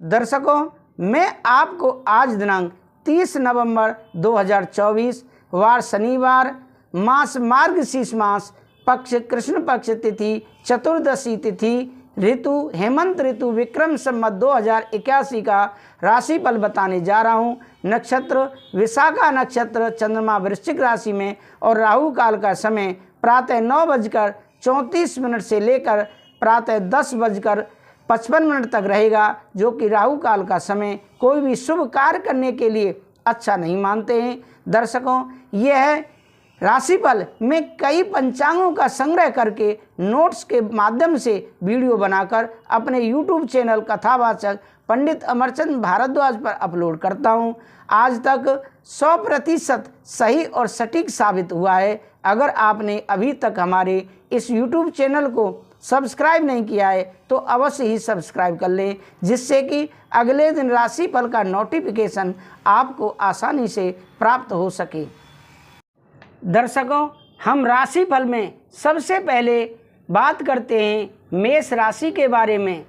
दर्शकों, मैं आपको आज दिनांक 30 नवंबर 2024 वार शनिवार, मास मार्गशीर्ष मास, पक्ष कृष्ण पक्ष तिथि चतुर्दशी तिथि, ऋतु हेमंत ऋतु, विक्रम संवत 2081 का राशिफल बताने जा रहा हूँ। नक्षत्र विशाखा नक्षत्र, चंद्रमा वृश्चिक राशि में और राहु काल का समय प्रातः 9:34 से लेकर प्रातः 10:55 तक रहेगा, जो कि राहु काल का समय कोई भी शुभ कार्य करने के लिए अच्छा नहीं मानते हैं। दर्शकों, यह है राशिफल में कई पंचांगों का संग्रह करके नोट्स के माध्यम से वीडियो बनाकर अपने YouTube चैनल कथावाचक पंडित अमरचंद भारद्वाज पर अपलोड करता हूं। आज तक 100% सही और सटीक साबित हुआ है। अगर आपने अभी तक हमारे इस YouTube चैनल को सब्सक्राइब नहीं किया है तो अवश्य ही सब्सक्राइब कर लें, जिससे कि अगले दिन राशिफल का नोटिफिकेशन आपको आसानी से प्राप्त हो सके। दर्शकों, हम राशिफल में सबसे पहले बात करते हैं मेष राशि के बारे में,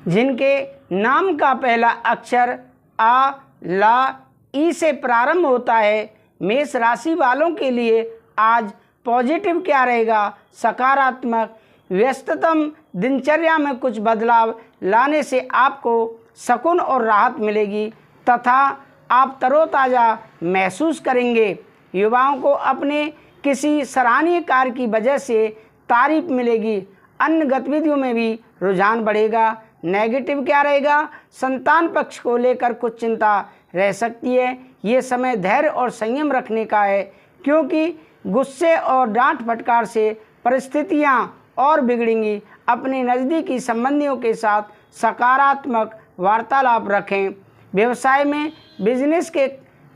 जिनके नाम का पहला अक्षर आ, ला, ई से प्रारंभ होता है। मेष राशि वालों के लिए आज पॉजिटिव क्या रहेगा? सकारात्मक। व्यस्ततम दिनचर्या में कुछ बदलाव लाने से आपको सुकून और राहत मिलेगी तथा आप तरोताज़ा महसूस करेंगे। युवाओं को अपने किसी सराहनीय कार्य की वजह से तारीफ मिलेगी। अन्य गतिविधियों में भी रुझान बढ़ेगा। नेगेटिव क्या रहेगा? संतान पक्ष को लेकर कुछ चिंता रह सकती है। ये समय धैर्य और संयम रखने का है, क्योंकि गुस्से और डांट फटकार से परिस्थितियां और बिगड़ेंगी। अपने नज़दीकी संबंधियों के साथ सकारात्मक वार्तालाप रखें। व्यवसाय में बिजनेस के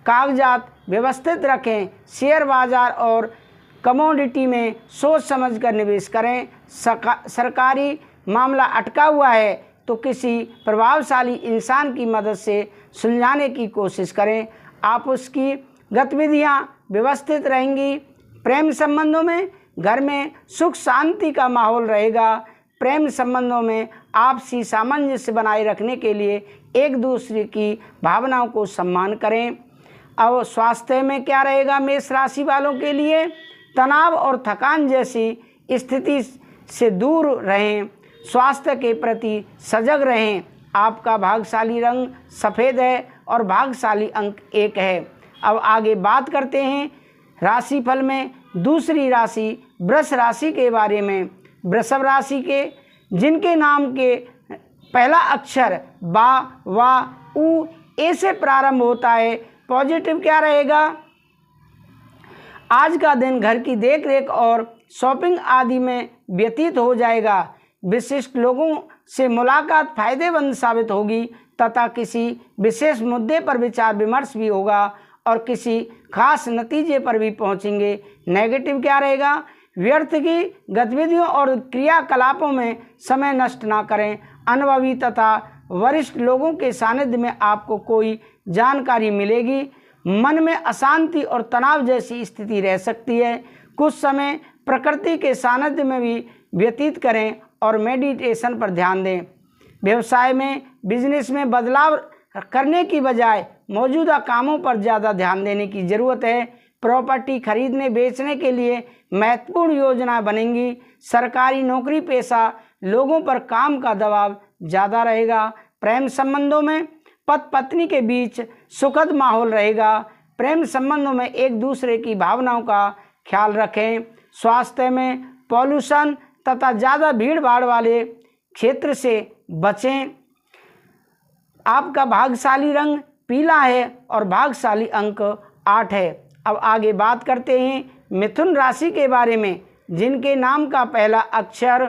कागजात व्यवस्थित रखें। शेयर बाजार और कमोडिटी में सोच समझकर निवेश करें। सरकारी मामला अटका हुआ है तो किसी प्रभावशाली इंसान की मदद से सुलझाने की कोशिश करें। आप उसकी गतिविधियां व्यवस्थित रहेंगी। प्रेम संबंधों में घर में सुख शांति का माहौल रहेगा। प्रेम संबंधों में आपसी सामंजस्य बनाए रखने के लिए एक दूसरे की भावनाओं को सम्मान करें। अब स्वास्थ्य में क्या रहेगा? मेष राशि वालों के लिए तनाव और थकान जैसी स्थिति से दूर रहें। स्वास्थ्य के प्रति सजग रहें। आपका भाग्यशाली रंग सफ़ेद है और भाग्यशाली अंक 1 है। अब आगे बात करते हैं राशिफल में दूसरी राशि वृष राशि के बारे में। वृषभ राशि के जिनके नाम के पहला अक्षर बा, वा, उ, ए से प्रारंभ होता है। पॉजिटिव क्या रहेगा? आज का दिन घर की देखरेख और शॉपिंग आदि में व्यतीत हो जाएगा। विशिष्ट लोगों से मुलाकात फायदेमंद साबित होगी तथा किसी विशेष मुद्दे पर विचार विमर्श भी होगा और किसी खास नतीजे पर भी पहुंचेंगे। नेगेटिव क्या रहेगा? व्यर्थ की गतिविधियों और क्रियाकलापों में समय नष्ट ना करें। अनुभवी तथा वरिष्ठ लोगों के सानिध्य में आपको कोई जानकारी मिलेगी। मन में अशांति और तनाव जैसी स्थिति रह सकती है। कुछ समय प्रकृति के सानिध्य में भी व्यतीत करें और मेडिटेशन पर ध्यान दें। व्यवसाय में बिजनेस में बदलाव करने की बजाय मौजूदा कामों पर ज़्यादा ध्यान देने की ज़रूरत है। प्रॉपर्टी खरीदने बेचने के लिए महत्वपूर्ण योजनाएं बनेंगी। सरकारी नौकरी पेशा लोगों पर काम का दबाव ज़्यादा रहेगा। प्रेम संबंधों में पति पत्नी के बीच सुखद माहौल रहेगा। प्रेम संबंधों में एक दूसरे की भावनाओं का ख्याल रखें। स्वास्थ्य में पॉल्यूशन तथा ज़्यादा भीड़ भाड़ वाले क्षेत्र से बचें। आपका भाग्यशाली रंग पीला है और भाग्यशाली अंक 8 है। अब आगे बात करते हैं मिथुन राशि के बारे में, जिनके नाम का पहला अक्षर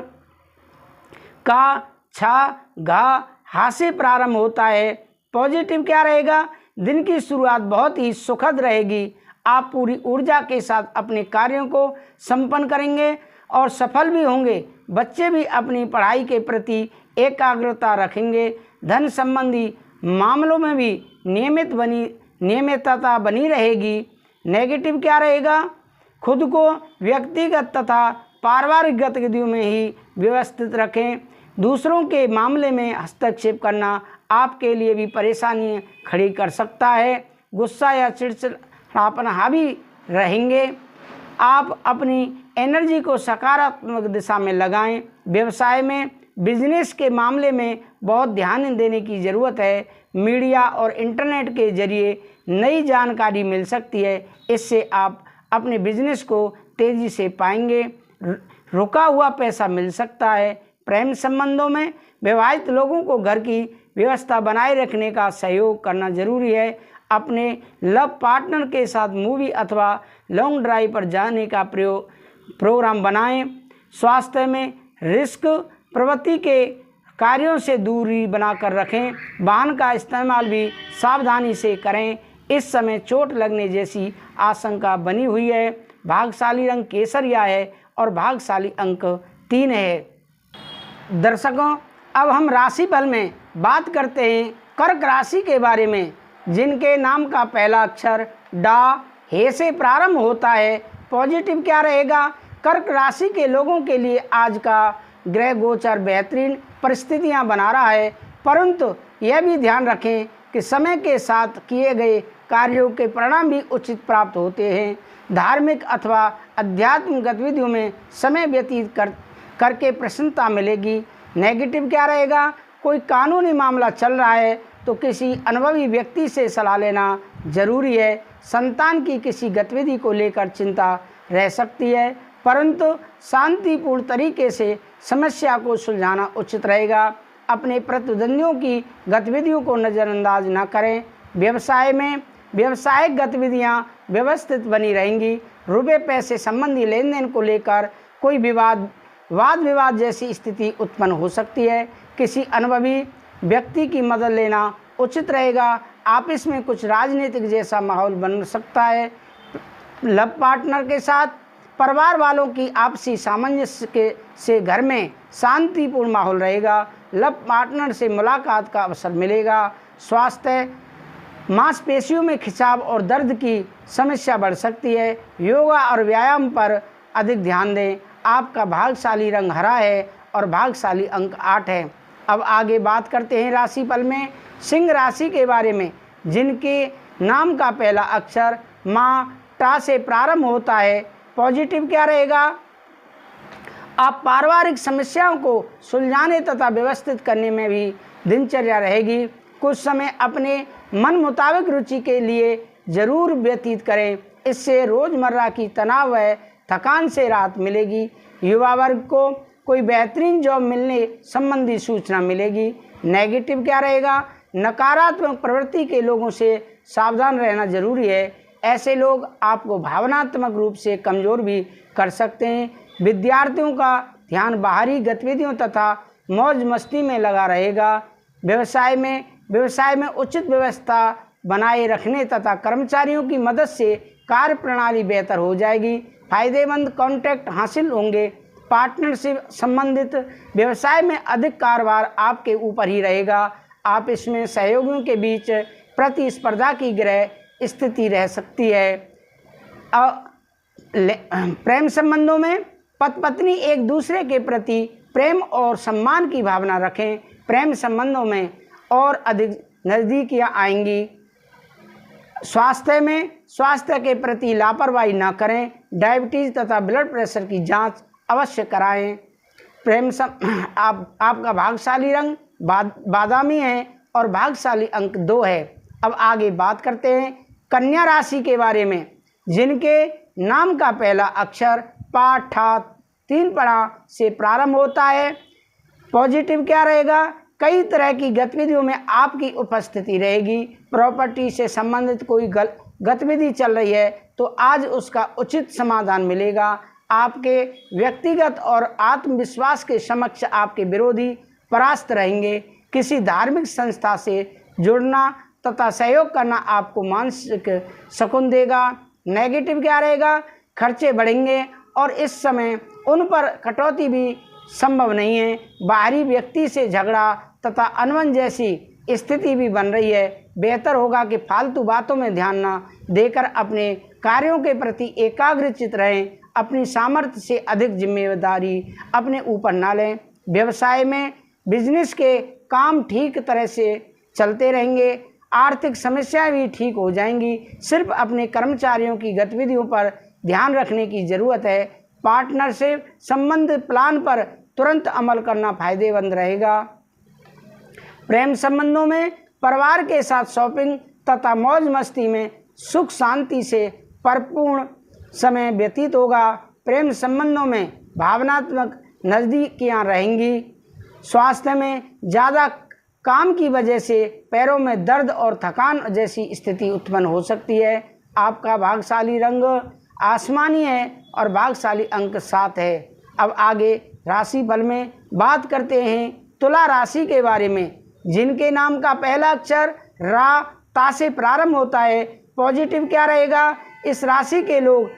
का, छा, घा, हा से प्रारंभ होता है। पॉजिटिव क्या रहेगा? दिन की शुरुआत बहुत ही सुखद रहेगी। आप पूरी ऊर्जा के साथ अपने कार्यों को संपन्न करेंगे और सफल भी होंगे। बच्चे भी अपनी पढ़ाई के प्रति एकाग्रता रखेंगे। धन संबंधी मामलों में भी नियमितता बनी रहेगी। नेगेटिव क्या रहेगा? खुद को व्यक्तिगत तथा पारिवारिक गतिविधियों में ही व्यवस्थित रखें। दूसरों के मामले में हस्तक्षेप करना आपके लिए भी परेशानी खड़ी कर सकता है। गुस्सा या चिड़चिड़ापन हावी रहेंगे। आप अपनी एनर्जी को सकारात्मक दिशा में लगाएं। व्यवसाय में, बिजनेस के मामले में बहुत ध्यान देने की ज़रूरत है। मीडिया और इंटरनेट के जरिए नई जानकारी मिल सकती है, इससे आप अपने बिजनेस को तेज़ी से पाएंगे। रुका हुआ पैसा मिल सकता है। प्रेम संबंधों में विवाहित लोगों को घर की व्यवस्था बनाए रखने का सहयोग करना जरूरी है। अपने लव पार्टनर के साथ मूवी अथवा लॉन्ग ड्राइव पर जाने का प्रोग्राम बनाएं। स्वास्थ्य में रिस्क प्रवृत्ति के कार्यों से दूरी बनाकर रखें। वाहन का इस्तेमाल भी सावधानी से करें। इस समय चोट लगने जैसी आशंका बनी हुई है। भाग्यशाली रंग केसरिया है और भाग्यशाली अंक 3 है। दर्शकों, अब हम राशिफल में बात करते हैं कर्क राशि के बारे में, जिनके नाम का पहला अक्षर डा हे से प्रारंभ होता है। पॉजिटिव क्या रहेगा? कर्क राशि के लोगों के लिए आज का ग्रह गोचर बेहतरीन परिस्थितियां बना रहा है, परंतु यह भी ध्यान रखें कि समय के साथ किए गए कार्यों के परिणाम भी उचित प्राप्त होते हैं। धार्मिक अथवा आध्यात्मिक गतिविधियों में समय व्यतीत करके प्रसन्नता मिलेगी। नेगेटिव क्या रहेगा? कोई कानूनी मामला चल रहा है तो किसी अनुभवी व्यक्ति से सलाह लेना जरूरी है। संतान की किसी गतिविधि को लेकर चिंता रह सकती है, परंतु शांतिपूर्ण तरीके से समस्या को सुलझाना उचित रहेगा। अपने प्रतिद्वंदियों की गतिविधियों को नज़रअंदाज न करें। व्यवसाय में व्यावसायिक गतिविधियां व्यवस्थित बनी रहेंगी। रुपये पैसे संबंधी लेन देन को लेकर कोई वाद विवाद जैसी स्थिति उत्पन्न हो सकती है। किसी अनुभवी व्यक्ति की मदद लेना उचित रहेगा। आपस में कुछ राजनीतिक जैसा माहौल बन सकता है। लव पार्टनर के साथ परिवार वालों की आपसी सामंजस्य से घर में शांतिपूर्ण माहौल रहेगा। लव पार्टनर से मुलाकात का अवसर मिलेगा। स्वास्थ्य, मांसपेशियों में खिंचाव और दर्द की समस्या बढ़ सकती है। योगा और व्यायाम पर अधिक ध्यान दें। आपका भाग्यशाली रंग हरा है और भाग्यशाली अंक 8 है। अब आगे बात करते हैं राशिफल में सिंह राशि के बारे में, जिनके नाम का पहला अक्षर माँ टा से प्रारंभ होता है। पॉजिटिव क्या रहेगा? आप पारिवारिक समस्याओं को सुलझाने तथा व्यवस्थित करने में भी दिनचर्या रहेगी। कुछ समय अपने मन मुताबिक रुचि के लिए जरूर व्यतीत करें, इससे रोज़मर्रा की तनाव व थकान से राहत मिलेगी। युवा वर्ग को कोई बेहतरीन जॉब मिलने संबंधी सूचना मिलेगी। नेगेटिव क्या रहेगा? नकारात्मक प्रवृत्ति के लोगों से सावधान रहना जरूरी है। ऐसे लोग आपको भावनात्मक रूप से कमज़ोर भी कर सकते हैं। विद्यार्थियों का ध्यान बाहरी गतिविधियों तथा मौज मस्ती में लगा रहेगा। व्यवसाय में उचित व्यवस्था बनाए रखने तथा कर्मचारियों की मदद से कार्य प्रणाली बेहतर हो जाएगी। फायदेमंद कॉन्टैक्ट हासिल होंगे। पार्टनरशिप संबंधित व्यवसाय में अधिक कारोबार आपके ऊपर ही रहेगा। आप इसमें सहयोगियों के बीच प्रतिस्पर्धा की ग्रह स्थिति रह सकती है। प्रेम संबंधों में पति पत्नी एक दूसरे के प्रति प्रेम और सम्मान की भावना रखें। प्रेम संबंधों में और अधिक नज़दीकियाँ आएंगी। स्वास्थ्य के प्रति लापरवाही न करें। डायबिटीज़ तथा ब्लड प्रेशर की जांच अवश्य कराएं। आपका भाग्यशाली रंग बादामी है और भाग्यशाली अंक 2 है। अब आगे बात करते हैं कन्या राशि के बारे में, जिनके नाम का पहला अक्षर पा ठा 3 पड़ा से प्रारंभ होता है। पॉजिटिव क्या रहेगा? कई तरह की गतिविधियों में आपकी उपस्थिति रहेगी। प्रॉपर्टी से संबंधित कोई गतिविधि चल रही है तो आज उसका उचित समाधान मिलेगा। आपके व्यक्तिगत और आत्मविश्वास के समक्ष आपके विरोधी परास्त रहेंगे। किसी धार्मिक संस्था से जुड़ना तथा सहयोग करना आपको मानसिक सुकून देगा। नेगेटिव क्या रहेगा? खर्चे बढ़ेंगे और इस समय उन पर कटौती भी संभव नहीं है। बाहरी व्यक्ति से झगड़ा तथा अनबन जैसी स्थिति भी बन रही है। बेहतर होगा कि फालतू बातों में ध्यान न देकर अपने कार्यों के प्रति एकाग्रचित रहें। अपनी सामर्थ्य से अधिक जिम्मेदारी अपने ऊपर न लें। व्यवसाय में बिजनेस के काम ठीक तरह से चलते रहेंगे। आर्थिक समस्याएं भी ठीक हो जाएंगी। सिर्फ अपने कर्मचारियों की गतिविधियों पर ध्यान रखने की ज़रूरत है। पार्टनरशिप संबंध प्लान पर तुरंत अमल करना फायदेमंद रहेगा। प्रेम संबंधों में परिवार के साथ शॉपिंग तथा मौज मस्ती में सुख शांति से परिपूर्ण समय व्यतीत होगा। प्रेम संबंधों में भावनात्मक नज़दीकियां रहेंगी। स्वास्थ्य में ज़्यादा काम की वजह से पैरों में दर्द और थकान जैसी स्थिति उत्पन्न हो सकती है। आपका भाग्यशाली रंग आसमानी है और भाग्यशाली अंक 7 है। अब आगे राशिफल में बात करते हैं तुला राशि के बारे में, जिनके नाम का पहला अक्षर रा ता से प्रारंभ होता है। पॉजिटिव क्या रहेगा? इस राशि के लोग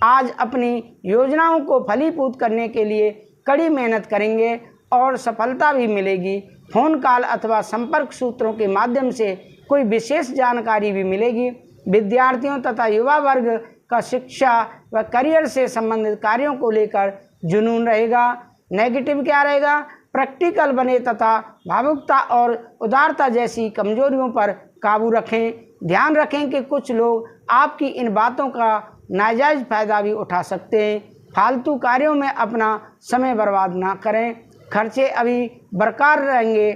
आज अपनी योजनाओं को फलीभूत करने के लिए कड़ी मेहनत करेंगे और सफलता भी मिलेगी। फोन कॉल अथवा संपर्क सूत्रों के माध्यम से कोई विशेष जानकारी भी मिलेगी। विद्यार्थियों तथा युवा वर्ग का शिक्षा व करियर से संबंधित कार्यों को लेकर जुनून रहेगा। नेगेटिव क्या रहेगा? प्रैक्टिकल बने तथा भावुकता और उदारता जैसी कमजोरियों पर काबू रखें। ध्यान रखें कि कुछ लोग आपकी इन बातों का नाजायज फायदा भी उठा सकते हैं। फालतू कार्यों में अपना समय बर्बाद ना करें। खर्चे अभी बरकरार रहेंगे।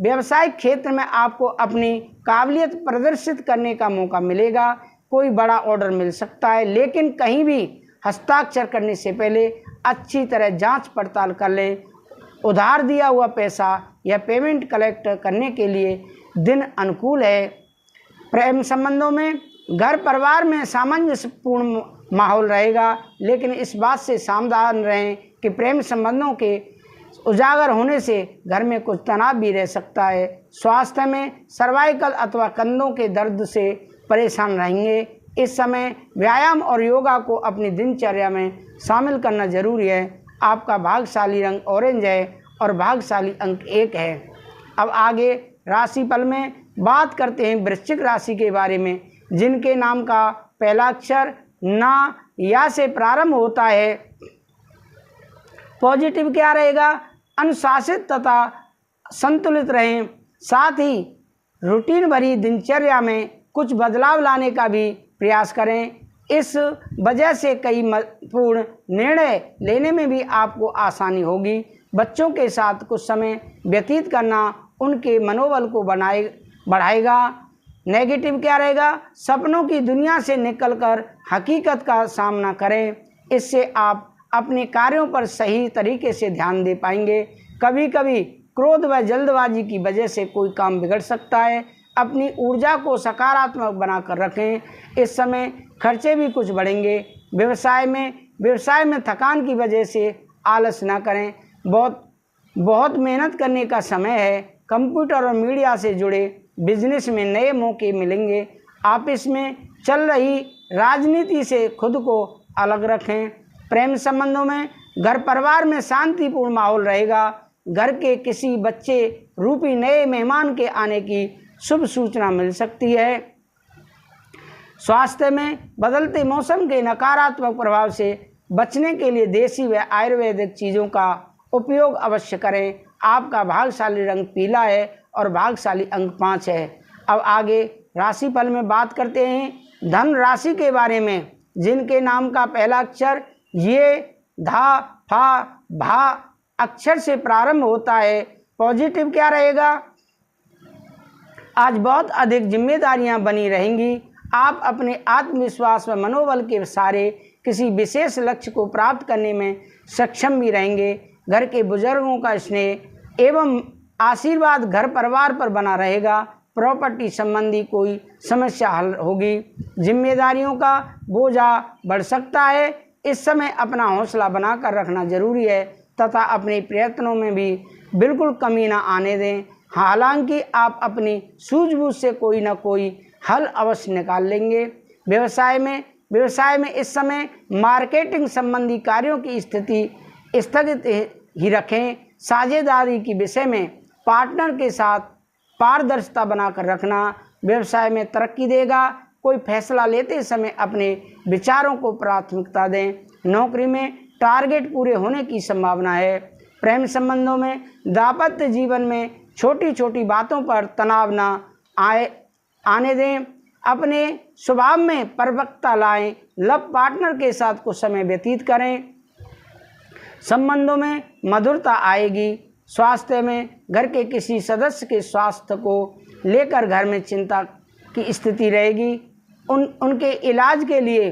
व्यवसायिक क्षेत्र में आपको अपनी काबिलियत प्रदर्शित करने का मौका मिलेगा। कोई बड़ा ऑर्डर मिल सकता है, लेकिन कहीं भी हस्ताक्षर करने से पहले अच्छी तरह जांच पड़ताल कर लें। उधार दिया हुआ पैसा या पेमेंट कलेक्ट करने के लिए दिन अनुकूल है। प्रेम संबंधों में घर परिवार में सामंजस्यपूर्ण माहौल रहेगा, लेकिन इस बात से सावधान रहें कि प्रेम संबंधों के उजागर होने से घर में कुछ तनाव भी रह सकता है। स्वास्थ्य में सर्वाइकल अथवा कंधों के दर्द से परेशान रहेंगे। इस समय व्यायाम और योगा को अपनी दिनचर्या में शामिल करना जरूरी है। आपका भाग्यशाली रंग ऑरेंज है और भाग्यशाली अंक 1 है। अब आगे राशिफल में बात करते हैं वृश्चिक राशि के बारे में, जिनके नाम का पहला अक्षर ना या से प्रारंभ होता है। पॉजिटिव क्या रहेगा? अनुशासित तथा संतुलित रहें। साथ ही रूटीन भरी दिनचर्या में कुछ बदलाव लाने का भी प्रयास करें। इस वजह से कई महत्वपूर्ण निर्णय लेने में भी आपको आसानी होगी। बच्चों के साथ कुछ समय व्यतीत करना उनके मनोबल को बढ़ाएगा। नेगेटिव क्या रहेगा? सपनों की दुनिया से निकलकर हकीकत का सामना करें। इससे आप अपने कार्यों पर सही तरीके से ध्यान दे पाएंगे। कभी कभी क्रोध व जल्दबाजी की वजह से कोई काम बिगड़ सकता है। अपनी ऊर्जा को सकारात्मक बनाकर रखें। इस समय खर्चे भी कुछ बढ़ेंगे। व्यवसाय में थकान की वजह से आलस ना करें। बहुत मेहनत करने का समय है। कंप्यूटर और मीडिया से जुड़े बिजनेस में नए मौके मिलेंगे। ऑफिस में चल रही राजनीति से खुद को अलग रखें। प्रेम संबंधों में घर परिवार में शांतिपूर्ण माहौल रहेगा। घर के किसी बच्चे रूपी नए मेहमान के आने की शुभ सूचना मिल सकती है। स्वास्थ्य में बदलते मौसम के नकारात्मक प्रभाव से बचने के लिए देसी व आयुर्वेदिक चीज़ों का उपयोग अवश्य करें। आपका भाग्यशाली रंग पीला है और भाग्यशाली अंक 5 है। अब आगे राशिफल में बात करते हैं धन राशि के बारे में, जिनके नाम का पहला अक्षर ये धा फा भा अक्षर से प्रारंभ होता है। पॉजिटिव क्या रहेगा? आज बहुत अधिक जिम्मेदारियां बनी रहेंगी। आप अपने आत्मविश्वास व मनोबल के सहारे किसी विशेष लक्ष्य को प्राप्त करने में सक्षम भी रहेंगे। घर के बुजुर्गों का स्नेह एवं आशीर्वाद घर परिवार पर बना रहेगा। प्रॉपर्टी संबंधी कोई समस्या हल होगी। जिम्मेदारियों का बोझा बढ़ सकता है। इस समय अपना हौसला बनाकर रखना जरूरी है तथा अपने प्रयत्नों में भी बिल्कुल कमी ना आने दें। हालांकि आप अपनी सूझबूझ से कोई ना कोई हल अवश्य निकाल लेंगे। व्यवसाय में इस समय मार्केटिंग संबंधी कार्यों की स्थिति स्थगित ही रखें। साझेदारी के विषय में पार्टनर के साथ पारदर्शिता बनाकर रखना व्यवसाय में तरक्की देगा। कोई फैसला लेते समय अपने विचारों को प्राथमिकता दें। नौकरी में टारगेट पूरे होने की संभावना है। प्रेम संबंधों में दाम्पत्य जीवन में छोटी छोटी बातों पर तनाव ना आने दें। अपने स्वभाव में परिपक्वता लाएं। लव पार्टनर के साथ कुछ समय व्यतीत करें। संबंधों में मधुरता आएगी। स्वास्थ्य में घर के किसी सदस्य के स्वास्थ्य को लेकर घर में चिंता की स्थिति रहेगी। उनके इलाज के लिए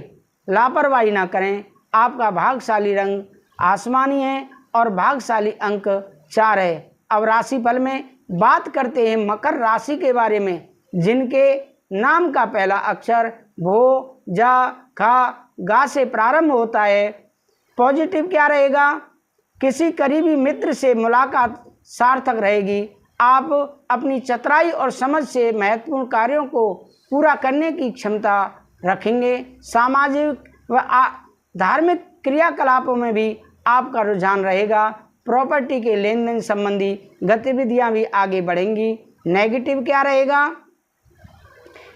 लापरवाही ना करें। आपका भाग्यशाली रंग आसमानी है और भाग्यशाली अंक 4 है। अब राशिफल में बात करते हैं मकर राशि के बारे में, जिनके नाम का पहला अक्षर भो, जा, खा, गा से प्रारंभ होता है। पॉजिटिव क्या रहेगा? किसी करीबी मित्र से मुलाकात सार्थक रहेगी। आप अपनी चतुराई और समझ से महत्वपूर्ण कार्यों को पूरा करने की क्षमता रखेंगे। सामाजिक व धार्मिक क्रियाकलापों में भी आपका रुझान रहेगा। प्रॉपर्टी के लेन देन संबंधी गतिविधियां भी आगे बढ़ेंगी। नेगेटिव क्या रहेगा?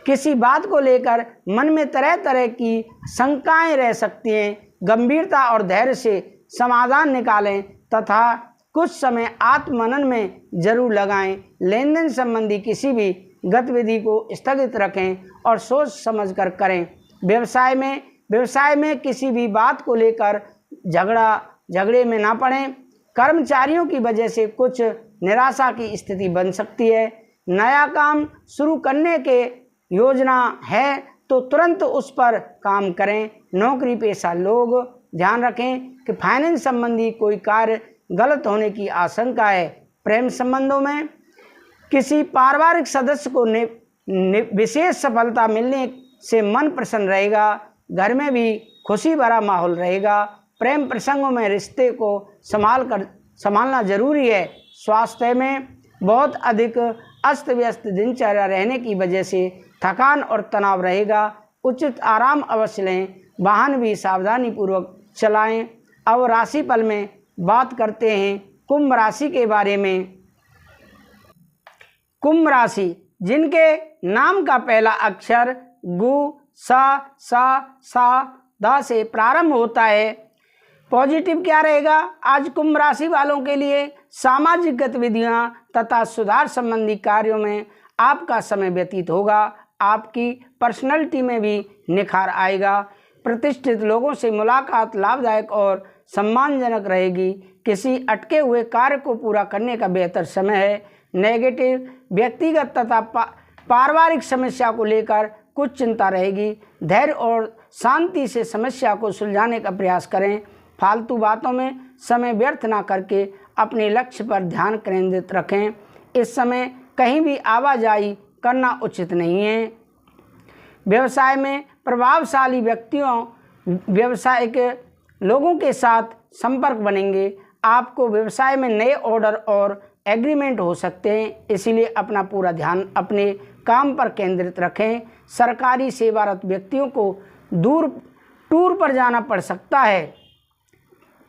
किसी बात को लेकर मन में तरह तरह की शंकाएं रह सकती हैं। गंभीरता और धैर्य से समाधान निकालें तथा कुछ समय आत्ममनन में जरूर लगाएं। लेन देन संबंधी किसी भी गतिविधि को स्थगित रखें और सोच समझकर करें। व्यवसाय में किसी भी बात को लेकर झगड़े में ना पड़ें। कर्मचारियों की वजह से कुछ निराशा की स्थिति बन सकती है। नया काम शुरू करने के योजना है तो तुरंत उस पर काम करें। नौकरी पेशा लोग ध्यान रखें कि फाइनेंस संबंधी कोई कार्य गलत होने की आशंका है। प्रेम संबंधों में किसी पारिवारिक सदस्य को विशेष सफलता मिलने से मन प्रसन्न रहेगा। घर में भी खुशी भरा माहौल रहेगा। प्रेम प्रसंगों में रिश्ते को संभालना जरूरी है। स्वास्थ्य में बहुत अधिक अस्त व्यस्त दिनचर्या रहने की वजह से थकान और तनाव रहेगा। उचित आराम अवश्य लें। वाहन भी सावधानी पूर्वक चलाएं। अब राशिफल में बात करते हैं कुंभ राशि के बारे में। कुंभ राशि, जिनके नाम का पहला अक्षर गु, सा, दा से प्रारंभ होता है। पॉजिटिव क्या रहेगा? आज कुंभ राशि वालों के लिए सामाजिक गतिविधियां तथा सुधार संबंधी कार्यों में आपका समय व्यतीत होगा। आपकी पर्सनैलिटी में भी निखार आएगा। प्रतिष्ठित लोगों से मुलाकात लाभदायक और सम्मानजनक रहेगी। किसी अटके हुए कार्य को पूरा करने का बेहतर समय है। नेगेटिव, व्यक्तिगत तथा पारिवारिक समस्या को लेकर कुछ चिंता रहेगी। धैर्य और शांति से समस्या को सुलझाने का प्रयास करें। फालतू बातों में समय व्यर्थ ना करके अपने लक्ष्य पर ध्यान केंद्रित रखें। इस समय कहीं भी आवाजाही करना उचित नहीं है। व्यवसाय में प्रभावशाली व्यवसायिक लोगों के साथ संपर्क बनेंगे। आपको व्यवसाय में नए ऑर्डर और एग्रीमेंट हो सकते हैं, इसीलिए अपना पूरा ध्यान अपने काम पर केंद्रित रखें। सरकारी सेवारत व्यक्तियों को टूर पर जाना पड़ सकता है।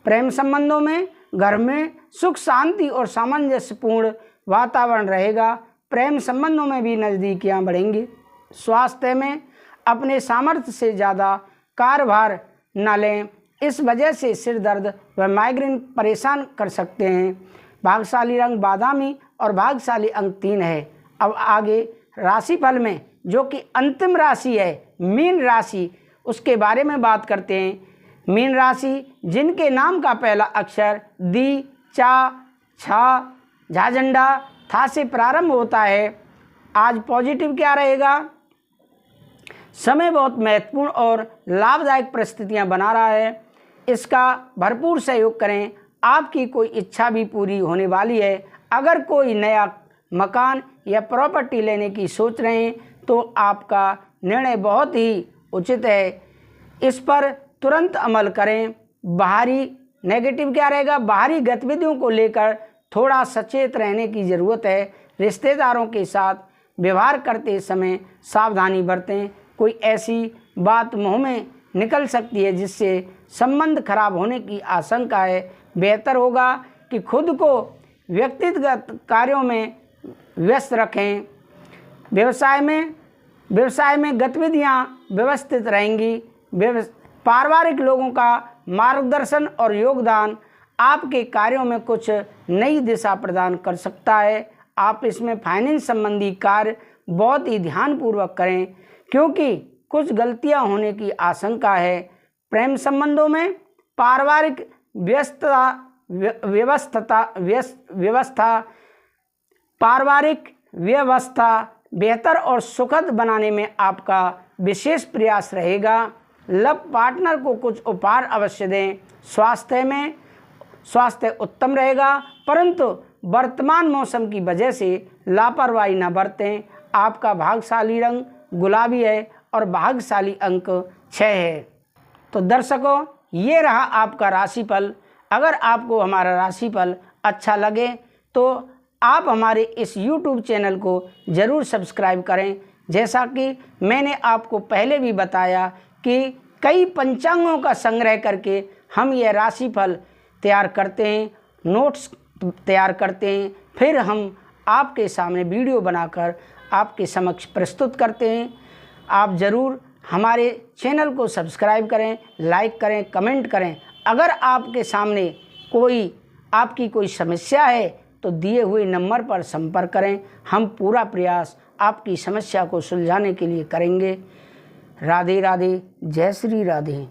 प्रेम संबंधों में घर में सुख शांति और सामंजस्यपूर्ण वातावरण रहेगा। प्रेम संबंधों में भी नज़दीकियां बढ़ेंगी। स्वास्थ्य में अपने सामर्थ्य से ज़्यादा कार्यभार न लें, इस वजह से सिर दर्द व माइग्रेन परेशान कर सकते हैं। भाग्यशाली रंग बादामी और भाग्यशाली अंक 3 है। अब आगे राशिफल में जो कि अंतिम राशि है मीन राशि, उसके बारे में बात करते हैं। मीन राशि, जिनके नाम का पहला अक्षर दी, चा, छा, झाझंडा, था से प्रारंभ होता है। आज पॉजिटिव क्या रहेगा? समय बहुत महत्वपूर्ण और लाभदायक परिस्थितियां बना रहा है। इसका भरपूर सहयोग करें। आपकी कोई इच्छा भी पूरी होने वाली है। अगर कोई नया मकान या प्रॉपर्टी लेने की सोच रहे हैं तो आपका निर्णय बहुत ही उचित है। इस पर तुरंत अमल करें। बाहरी नेगेटिव क्या रहेगा? बाहरी गतिविधियों को लेकर थोड़ा सचेत रहने की ज़रूरत है। रिश्तेदारों के साथ व्यवहार करते समय सावधानी बरतें। कोई ऐसी बात मुंह में निकल सकती है जिससे संबंध खराब होने की आशंका है। बेहतर होगा कि खुद को व्यक्तिगत कार्यों में व्यस्त रखें। व्यवसाय में गतिविधियां व्यवस्थित रहेंगी। पारिवारिक लोगों का मार्गदर्शन और योगदान आपके कार्यों में कुछ नई दिशा प्रदान कर सकता है। आप इसमें फाइनेंस संबंधी कार्य बहुत ही ध्यानपूर्वक करें, क्योंकि कुछ गलतियां होने की आशंका है। प्रेम संबंधों में पारिवारिक पारिवारिक व्यवस्था बेहतर और सुखद बनाने में आपका विशेष प्रयास रहेगा। लव पार्टनर को कुछ उपहार अवश्य दें। स्वास्थ्य उत्तम रहेगा, परंतु वर्तमान मौसम की वजह से लापरवाही न बरतें। आपका भाग्यशाली रंग गुलाबी है और भाग्यशाली अंक 6 है। तो दर्शकों, ये रहा आपका राशिफल। अगर आपको हमारा राशिफल अच्छा लगे तो आप हमारे इस YouTube चैनल को ज़रूर सब्सक्राइब करें। जैसा कि मैंने आपको पहले भी बताया कि कई पंचांगों का संग्रह करके हम यह राशिफल तैयार करते हैं, नोट्स तैयार करते हैं, फिर हम आपके सामने वीडियो बनाकर आपके समक्ष प्रस्तुत करते हैं। आप ज़रूर हमारे चैनल को सब्सक्राइब करें, लाइक करें, कमेंट करें। अगर आपके सामने आपकी कोई समस्या है तो दिए हुए नंबर पर संपर्क करें। हम पूरा प्रयास आपकी समस्या को सुलझाने के लिए करेंगे। राधे राधे, जय श्री राधे।